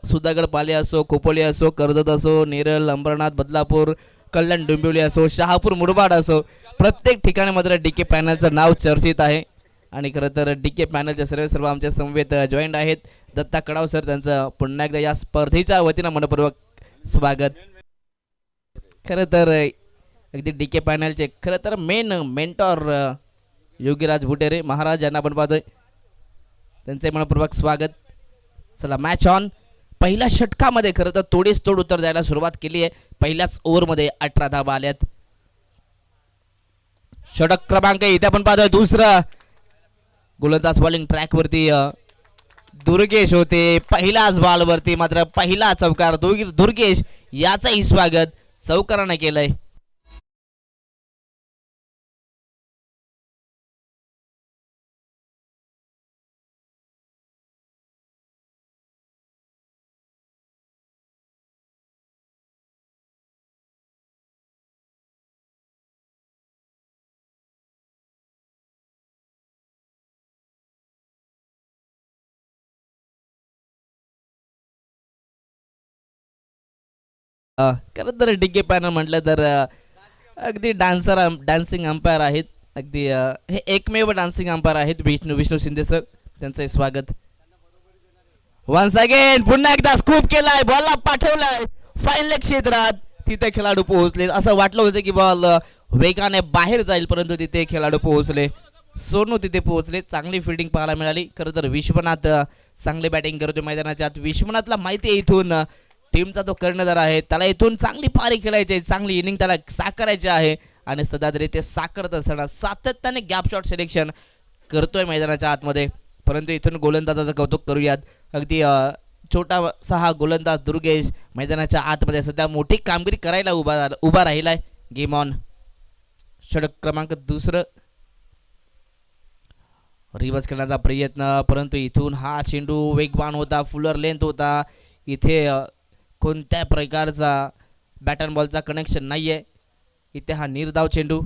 सुधागड पाले असो, खोपोली असो, कर्जत असो, नेरळ, अंबरनाथ, बदलापूर, कल्याण, डोंबिवली असो, शहापूर, मुरबाड असो, प्रत्येक ठिकाणी मात्र डी के पॅनलचं नाव चर्चित आहे. आणि खरं तर डी के पॅनलचे सर्व आमच्या समवेत जॉईंट आहेत. दत्ता कडाव सर, त्यांचं पुन्हा एकदा या स्पर्धेच्या वतीनं मनपूर्वक स्वागत. खरं तर अगदी डी के पॅनलचे खरं तर मेन मेंटॉर योगीराज भुटेरे महाराज यांना आपण पाहतोय, त्यांचे मनपूर्वक स्वागत. चला मॅच ऑन. पहिल्या षटकामध्ये खरं तर तोडीस तोड उत्तर द्यायला सुरुवात केली आहे. पहिल्याच ओव्हरमध्ये 18 धावा आल्यात. षटक क्रमांक इथे आपण पाहतोय दुसरा गोलंदाज बॉलिंग ट्रॅक वरती दुर्गेश होते. पहिल्याच बॉल वरती मात्र पहिला चौकार दुर्गेश याचंही स्वागत चौकाराने केलंय. खरं तर डी के पॅनल म्हटलं तर अगदी डान्सिंग अंपायर आहेत. अगदी हे एकमेव डान्सिंग अंपायर आहेत विष्णू शिंदे सर, त्यांचं स्वागत. वन्स अगेन पुन्हा एकदा स्कूप केलाय, बॉलला पाठवलाय फाईनल क्षेत्रात. तिथे खेळाडू पोहोचले. असं वाटलं होतं की बॉल वेगाने बाहेर जाईल, परंतु तिथे खेळाडू पोहोचले. सोनू तिथे पोहोचले. चांगली फिल्डिंग पाहायला मिळाली. खरं तर विश्वनाथ चांगली बॅटिंग करतोय मैदानाच्या आत. विश्वनाथला माहिती आहे इथून टीमचा तो कर्णधार आहे, त्याला इथून चांगली पारी खेळायची, चांगली इनिंग त्याला साकारायची आहे. आणि सध्या तरी ते साकारत असताना सातत्याने गॅप शॉट सिलेक्शन करतोय मैदानाच्या आतमध्ये. परंतु इथून गोलंदाजाचं कौतुक करूयात. अगदी छोटा सहा गोलंदाज दुर्गेश मैदानाच्या आतमध्ये सध्या मोठी कामगिरी करायला उभा राहिलाय. Game on. षटक क्रमांक दुसरं रिवर्स करण्याचा प्रयत्न, परंतु इथून हा चेंडू वेगवान होता, फुलर लेंथ होता. इथे कोणत्या प्रकारचा बॅट अँड बॉलचा कनेक्शन नाही आहे. इथे हा निर्धाव चेंडू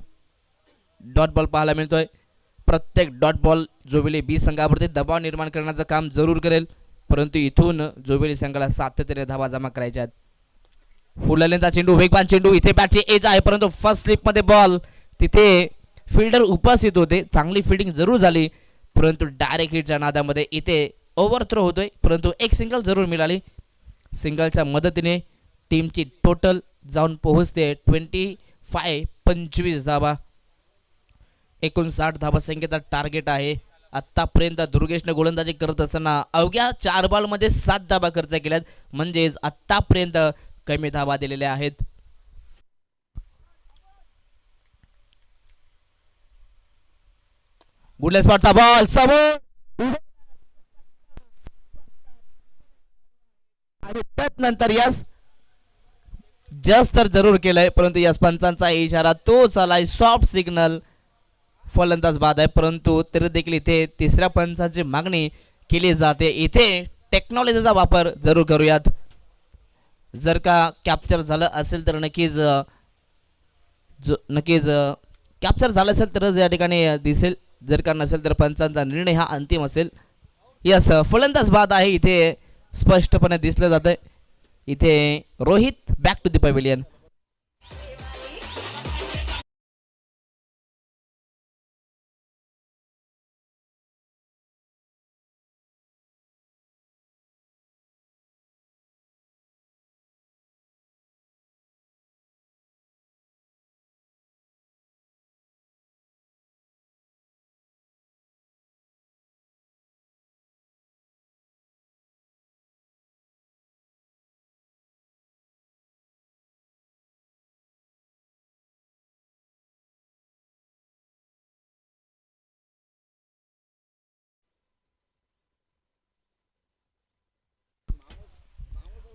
डॉट बॉल पाहायला मिळतोय. प्रत्येक डॉट बॉल जोबिली बी संघावरती दबाव निर्माण करण्याचं काम जरूर करेल, परंतु इथून जोबिली संघाला सातत्याने धावा जमा करायच्या आहेत. फुललेंचा चेंडू, वेगवान चेंडू. इथे बॅटची एज आहे, परंतु फर्स्ट स्लिपमध्ये बॉल. तिथे फिल्डर उपस्थित होते, चांगली फिल्डिंग जरूर झाली, परंतु डायरेक्ट हिटच्या नादामध्ये इथे ओव्हर थ्रो होतोय. परंतु एक सिंगल जरूर मिळाली. सिंगलच्या मदतीने टीमची टोटल जाऊन पोहोचते 25 धावा. 59 धावा संख्येचा टार्गेट आहे. आत्तापर्यंत दुर्गेशने गोलंदाजी करत असताना अवघ्या 4 बॉलमध्ये 7 धावा खर्च केल्यात, म्हणजेच आत्तापर्यंत कमी धावा दिलेल्या आहेत. गुडले स्पॉटचा बॉल समोर आणि त्यानंतर यस जस्ट तर जरूर केलंय, परंतु यस पंचांचा इशारा तो चालाय सॉफ्ट सिग्नल. फलंदाज बाद आहे, परंतु तरी देखील इथे तिसऱ्या पंचाची मागणी केली जाते. इथे टेक्नॉलॉजीचा वापर जरूर करूयात. जर का कॅप्चर झालं असेल तर नक्कीच कॅप्चर झालं असेल तरच या ठिकाणी दिसेल. जर का नसेल तर पंचांचा निर्णय हा अंतिम असेल. यस फलंदाज बाद आहे, इथे स्पष्टपणे दिसलं जातंय. इथे Rohit back to the pavilion.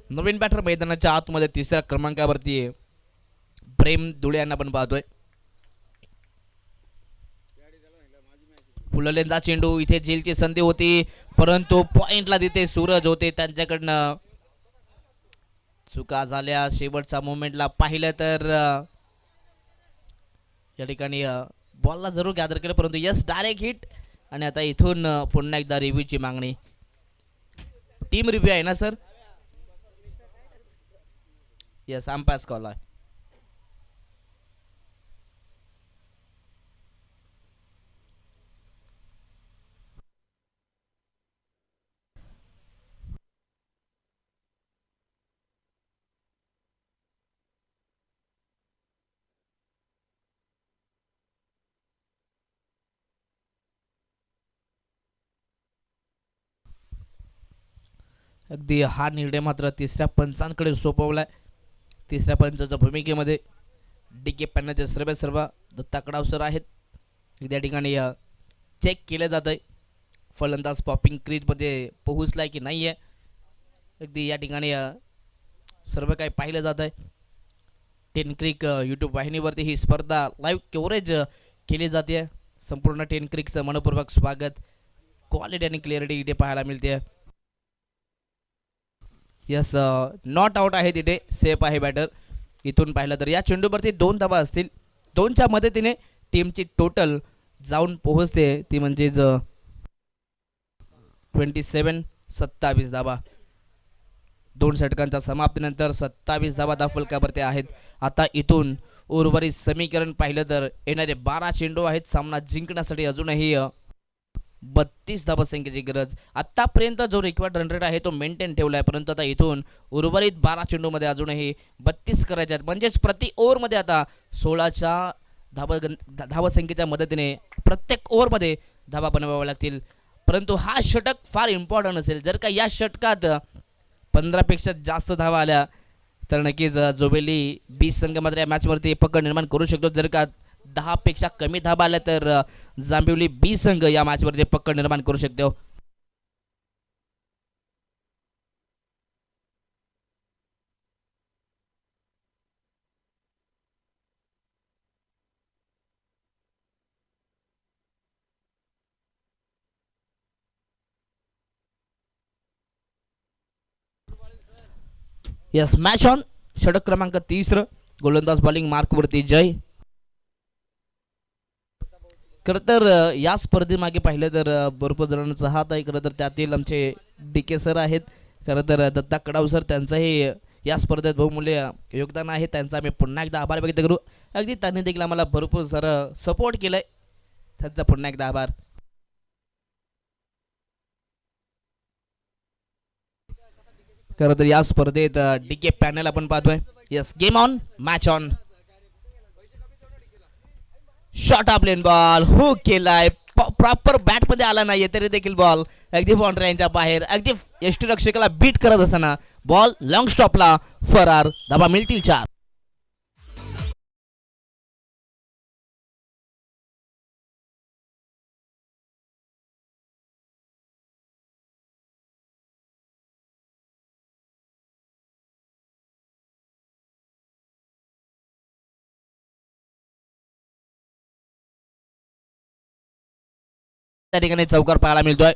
नवीन बॅटर मैदानाच्या आतमध्ये तिसऱ्या क्रमांकावरती आहे. प्रेम धुळे यांना पण पाहतोय. फुललेंदा चेंडू, इथे झेलची संधी होती परंतु पॉइंटला तिथे सूरज होते, त्यांच्याकडनं चुका झाल्या. शेवटचा मोमेंटला पाहिलं तर या ठिकाणी बॉलला जरूर गॅदर केलं परंतु यस डायरेक्ट हिट. आणि आता इथून पुन्हा एकदा रिव्ह्यूची मागणी. टीम रिव्ह्यू आहे ना सर? यस अंपायर्स कॉल आहे. अगदी हा निर्णय मात्र तिसऱ्या पंचांकडे सोपवलाय. तिसऱ्या पंचाच्या भूमिकेमध्ये डी के पॅनचे सर्व दत्ता कडाव सर आहेत. त्या ठिकाणी चेक केलं जात आहे फलंदाज पॉपिंग क्रीजमध्ये पोहोचलाय की नाही आहे. अगदी या ठिकाणी सर्व काही पाहिलं जात आहे. टेन क्रिक यूट्यूब वाहिनीवरती ही स्पर्धा लाईव्ह कव्हरेज केली जाते. संपूर्ण टेन क्रिकचं मनपूर्वक स्वागत. क्वालिटी आणि क्लिअरिटी इथे पाहायला मिळते. यस नॉट आउट आहे तिथे, सेफ आहे बॅटर. इथून पाहिलं तर या चेंडूवरती 2 धाबा असतील. 2च्या मदतीने टीमची टोटल जाऊन पोहोचते ती म्हणजेच 27 धाबा. 2 षटकांच्या समाप्तीनंतर 27 धाबा फलकावरती आहेत. आता इथून उर्वरित समीकरण पाहिलं तर येणारे 12 चेंडू आहेत. सामना जिंकण्यासाठी अजूनही 32 धावसंख्येची गरज. आतापर्यंत जो रिक्वायर्ड रन रेट आहे तो मेंटेन ठेवला आहे परंतु आता इथून उर्वरित 12 चेंडूमध्ये अजूनही 32 करायचे आहेत. म्हणजेच प्रति ओव्हरमध्ये आता 16च्या धावसंख्येच्या मदतीने प्रत्येक ओव्हरमध्ये धावा बनवाव्या लागतील. परंतु हा षटक फार इम्पॉर्टंट असेल. जर का या षटकात 15पेक्षा जास्त धावा आल्या तर नक्कीच जोबेली बी संघ मात्र या मॅचवरती पकड निर्माण करू शकतो. जर का 10पेक्षा कमी धाबा आल्या तर जांभिवली बी संघ या मॅचवरती पकड निर्माण करू शकतो. Yes match on. षटक क्रमांक 30. गोलंदाज बॉलिंग मार्कवरती जय. खरं तर या स्पर्धेमागे पाहिलं तर भरपूर जणांचा हात आहे. खरं तर त्यातील आमचे डी के सर आहेत. खरं तर दत्ता कडाव सर त्यांचंही या स्पर्धेत बहुमूल्य योगदान आहे. त्यांचा आम्ही पुन्हा एकदा आभार व्यक्त करू. अगदी त्यांनी देखील आम्हाला भरपूर सारं सपोर्ट केलं आहे. त्यांचा पुन्हा एकदा आभार. खरं तर या स्पर्धेत डी के पॅनल आपण पाहतोय. Yes game on match on. Shot of lane ball hook केलाय. प्रॉपर बॅट मध्ये आला नाहीये तरी देखील बॉल अगदी बाउंड्री लाईनच्या बाहेर. अगदी यष्टीरक्षकाला बीट करत असताना बॉल लॉंग स्टॉपला फरार. धावा मिळतील 4. त्या ठिकाणी चौकार पाहायला मिळतोय.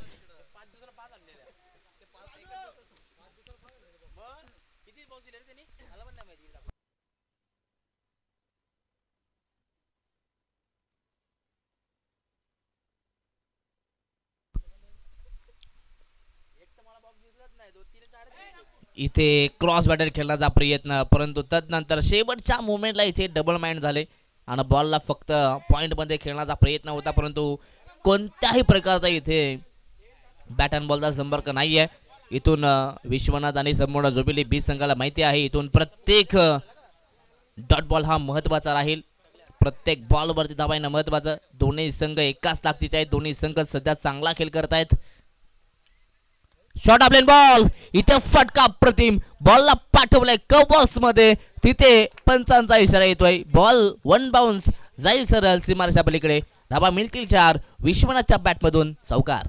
इथे क्रॉस बॅटर खेळण्याचा प्रयत्न परंतु तदनंतर शेवटच्या मोमेंटला इथे डबल माइंड झाले आणि बॉलला फक्त पॉइंटमध्ये खेळण्याचा प्रयत्न होता परंतु कोणत्याही प्रकारचा इथे बॅट अँड बॉलचा संपर्क नाही आहे. इथून विश्वनाथ आणि संपूर्ण जोबिली बी संघाला माहिती आहे इथून प्रत्येक डॉट बॉल हा महत्त्वाचा राहील. प्रत्येक बॉलवरती धावा येणं महत्त्वाचं. दोन्ही संघ एकाच ताकदीचे आहेत. दोन्ही संघ सध्या चांगला खेळ करत आहेत. शॉट ऑफ लेन बॉल इथे फटका प्रतिम. बॉलला पाठवलाय कव्हर्स मध्ये. तिथे पंचांचा इशारा येतोय. बॉल 1 बाउन्स जाईल सरळ सीमारेषा पलीकडे. धावा मिळतील 4. विश्वनाथच्या बॅटमधून चौकार.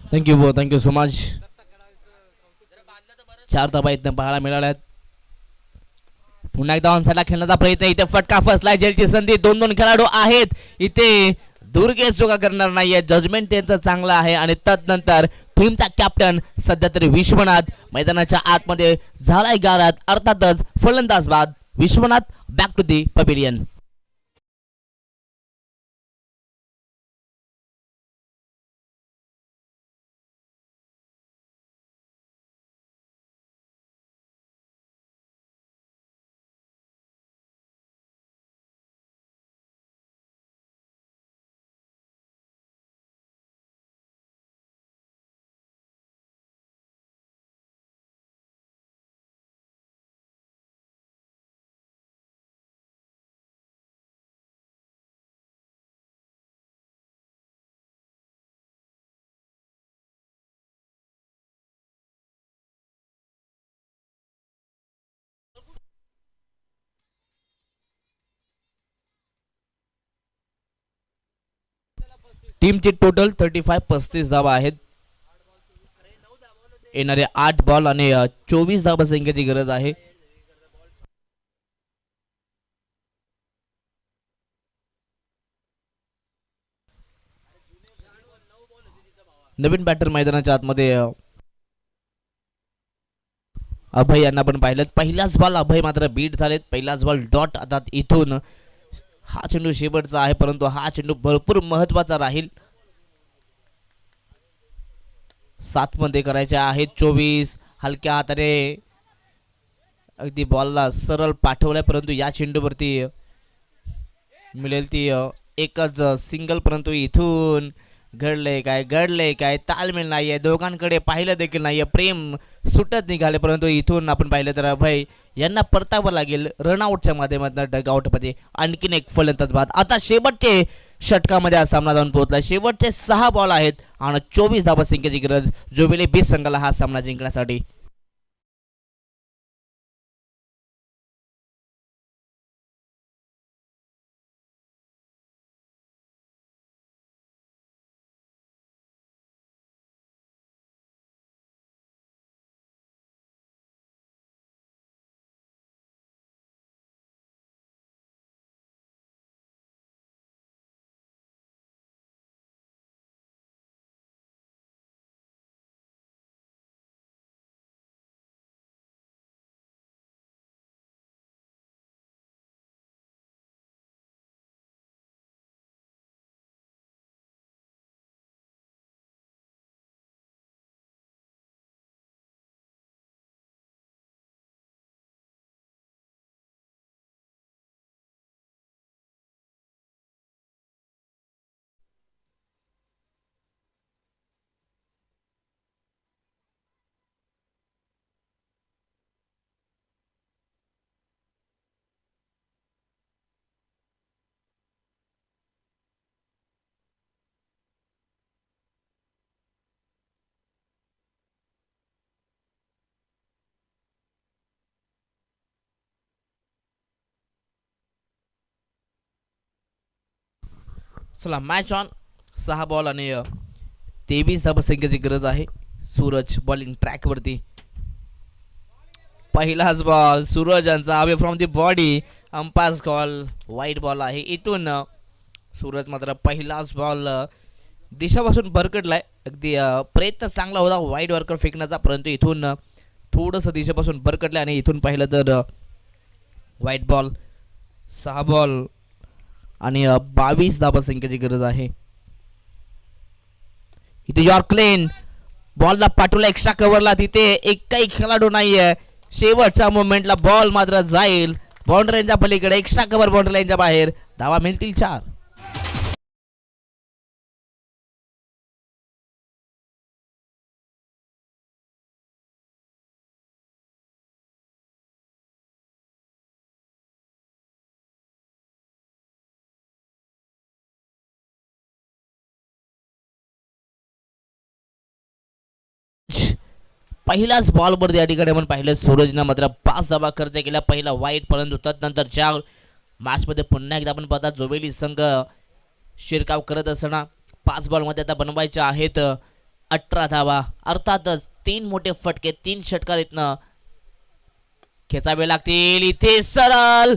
Thank you so much. 4 धाबा इथं पाहायला मिळाल्यात. पुन्हा एकदा ऑन साईडला खेळण्याचा प्रयत्न. इथे फटका फसलाय. जेलची संधी. 2 खेळाडू आहेत इथे. दुर्गेश चुका करणार नाहीये. जजमेंट त्यांचं चांगलं आहे आणि तदनंतर टीमचा कॅप्टन सध्या तरी विश्वनाथ मैदानाच्या आतमध्ये झालाय गारात. अर्थातच फलंदाज बाद. Vishwanath back to the pavilion. टीमची टोटल 35 धावा आहेत. येणारे 8 बॉल आणि 24 धावा संख्येची गरज आहे. नवीन बॅटर मैदानाच्या आतमध्ये अभय यांना पण पाहिलं. पहिलाच बॉल अभय मात्र बीट झालेत. पहिलाच बॉल डॉट. आता इथून हा चेंडू शेवटचा आहे परंतु हा चेंडू भरपूर महत्वाचा राहील. 7 मध्ये करायचे आहेत 24. हलक्या हाताने अगदी बॉलला सरळ पाठवलाय परंतु या चेंडूवरती मिळेल ती एकच सिंगल. परंतु इथून घडले काय तालमेल नाहीये. दोघांकडे पाहिलं देखील नाहीये. प्रेम सुटत निघाले परंतु इथून आपण पाहिलं तर अभय यांना परतावं लागेल. रनआउटच्या माध्यमातून डगआउटमध्ये आणखीन एक फलंदाज बाद. आता शेवटचे षटकामध्ये हा सामना जाऊन पोहोचला. शेवटचे 6 बॉल आहेत आणि 24 धावा संख्येची गरज जुबिली बी संघाला हा सामना जिंकण्यासाठी. चला मॅच ऑन. 6 बॉल आणि 23 धावा संख्येची गरज आहे. सूरज बॉलिंग ट्रॅकवरती. पहिलाच बॉल सूरज यांचा away from the body. Umpires call वाईट बॉल आहे. इथून सूरज मात्र पहिलाच बॉल दिशापासून भरकटलाय. अगदी प्रयत्न चांगला होता वाईट वॉर्कर फेकण्याचा परंतु इथून थोडंसं दिशेपासून भरकटलं आणि इथून पाहिलं तर वाईट बॉल. 6 बॉल आणि 22 धावा संख्येची गरज आहे. इथे यॉर्कलेन बॉलला पाठवला एक्स्ट्रा कव्हरला. तिथे एकही खेळाडू नाहीये. शेवटच्या मोमेंटला बॉल मात्र जाईल बाउंड्री लाईनच्या पलीकडे. एक्स्ट्रा कव्हर बाउंड्री लाईनच्या बाहेर. धावा मिळतील 4. पहिल्याच बॉलवर या ठिकाणी आपण पाहिलं सूरजनं मात्र 5 धावा खर्च केला. पहिला वाईट परंतु तदनंतरच्या मॅचमध्ये पुन्हा एकदा आपण पाहता जोबेली संघ शिरकाव करत असताना 5 बॉलमध्ये आता बनवायचे आहेत 18 धावा. अर्थातच 3 मोठे फटके, 3 षटकार इथनं खेचावे लागतील. इथे सरळ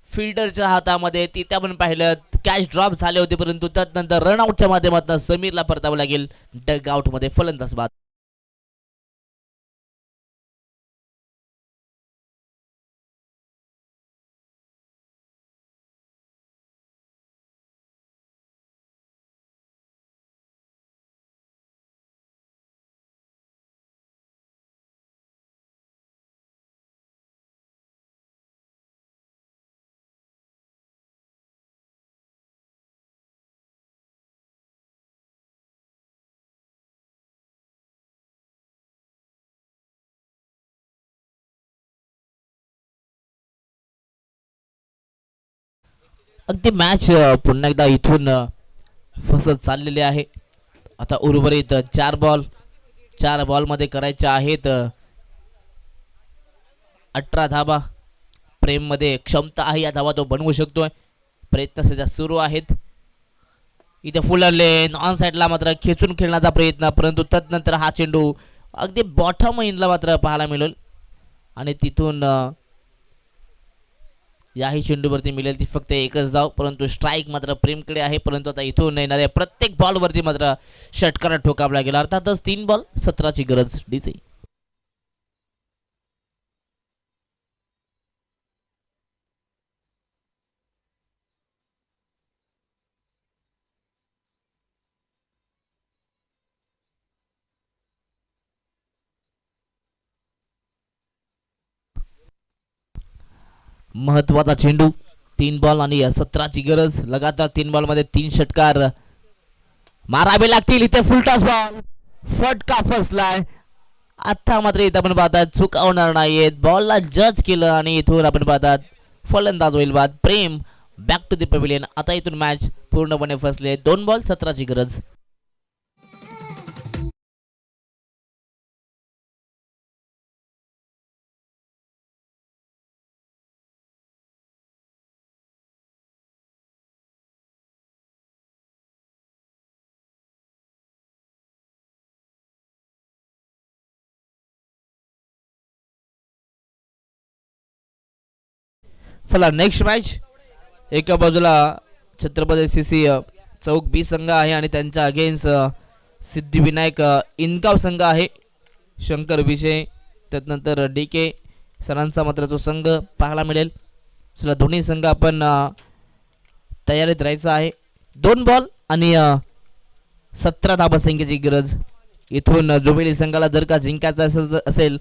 फिल्डरच्या हातामध्ये, तिथे आपण पाहिलं कॅच ड्रॉप झाले होते, परंतु त्यानंतर रनआउटच्या माध्यमातून समीरला परतावं लागेल डग आउट मध्ये. फलंदाज बाद. अगदी मॅच पुन्हा एकदा इथून फसत चाललेले आहे. आता उर्वरित 4 बॉलमध्ये करायचे आहेत 18 धाबा. प्रेममध्ये क्षमता आहे, या धावा तो बनवू शकतोय. प्रयत्न सध्या सुरू आहेत. इथे फुलरले ऑन साईडला मात्र खेचून खेळण्याचा प्रयत्न, परंतु तदनंतर हा चेंडू अगदी बॉटम इनला मात्र पाहायला मिळेल आणि तिथून याही चेंडूवरती मिळेल ती फक्त एकच धाव, परंतु स्ट्राईक मात्र प्रेमकडे आहे. परंतु आता इथून येणाऱ्या प्रत्येक बॉलवरती मात्र षटकारात ठोकावला गेला. अर्थातच 3 बॉल 17ची गरज डीसी. महत्वाचा चेंडू. 3 बॉल आणि 17ची गरज. लगातार 3 बॉल मध्ये 3 षटकार मारावे लागतील. इथे फुलटॉस बॉल, फटका फसलाय. आता मात्र इथं आपण पाहतात चुकावणार नाहीयेत. बॉलला जज केलं आणि इथून आपण पाहतात फलंदाज होईल बाद. प्रेम बॅक टू द पॅव्हिलियन. आता इथून मॅच पूर्णपणे फसले. 2 बॉल 17ची गरज. चला नेक्स्ट मॅच. एका बाजूला छत्रपती सीसी चौक बी संघ आहे आणि त्यांच्या अगेन्स्ट सिद्धिविनायक इनकाव संघ आहे. शंकर विषय त्यानंतर डी के सरांचा मात्र जो संघ पाहायला मिळेल. चला दोन्ही संघ आपण तयारीत राहायचं आहे. 2 बॉल आणि 17 धाबा संख्येची गरज. इथून जुबिली संघाला जर का जिंकायचं असेल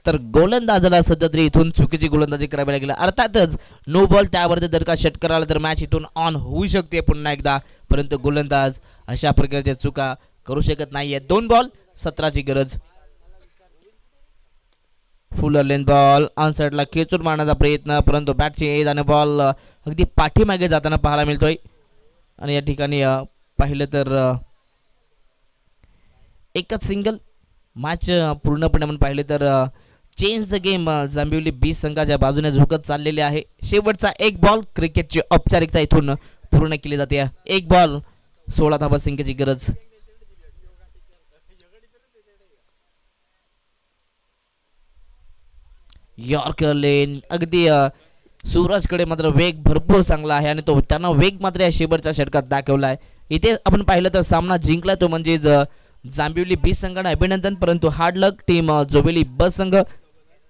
तर गोलंदाजाला सध्या तरी इथून चुकीची गोलंदाजी करावी लागेल. अर्थातच नो बॉल त्यावरती जर का षटकार आला तर मॅच इथून ऑन होऊ शकते पुन्हा एकदा, परंतु गोलंदाज अशा प्रकारच्या चुका करू शकत नाहीये. 2 बॉल 17ची गरज. फुल लेन बॉल ऑन साईडला खेचून मारण्याचा प्रयत्न, परंतु बॅटची एज आणि बॉल अगदी पाठीमागे जाताना पाहायला मिळतोय. आणि या ठिकाणी पाहिलं तर एकच सिंगल. मॅच पूर्णपणे आपण पाहिले तर चेंज द गेम जांभिवली बी संघाच्या बाजूने झुकत चाललेले आहे. शेवटचा 1 बॉल क्रिकेटची औपचारिकता इथून पूर्ण केली जाते. 1 बॉल 16 धाबा संख्येची गरज. यॉर्कर लेन अगदी सूरजकडे मात्र वेग भरपूर चांगला आहे आणि तो त्यांना वेग मात्र या शेवटच्या षटकात दाखवला आहे. इथे आपण पाहिलं तर सामना जिंकला तो म्हणजेच जांभिवली बी संघाने अभिनंदन, परंतु हार्ड लक टीम जोबेली ब संघ.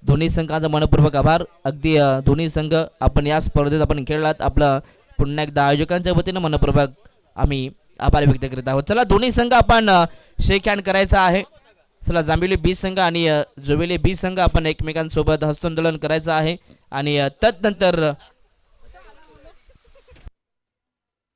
दोन्ही संघाचा मनपूर्वक आभार. अगदी दोन्ही संघ आपण या स्पर्धेत आपण खेळलात. आपलं पुन्हा एकदा आयोजकांच्या वतीनं मनपूर्वक आम्ही आभार व्यक्त करीत आहोत. चला दोन्ही संघ आपण शेक हँड करायचा आहे. चला जांभिवली बी संघ आणि जोबेली बी संघ आपण एकमेकांसोबत हस्तांदोलन करायचं आहे आणि तदनंतर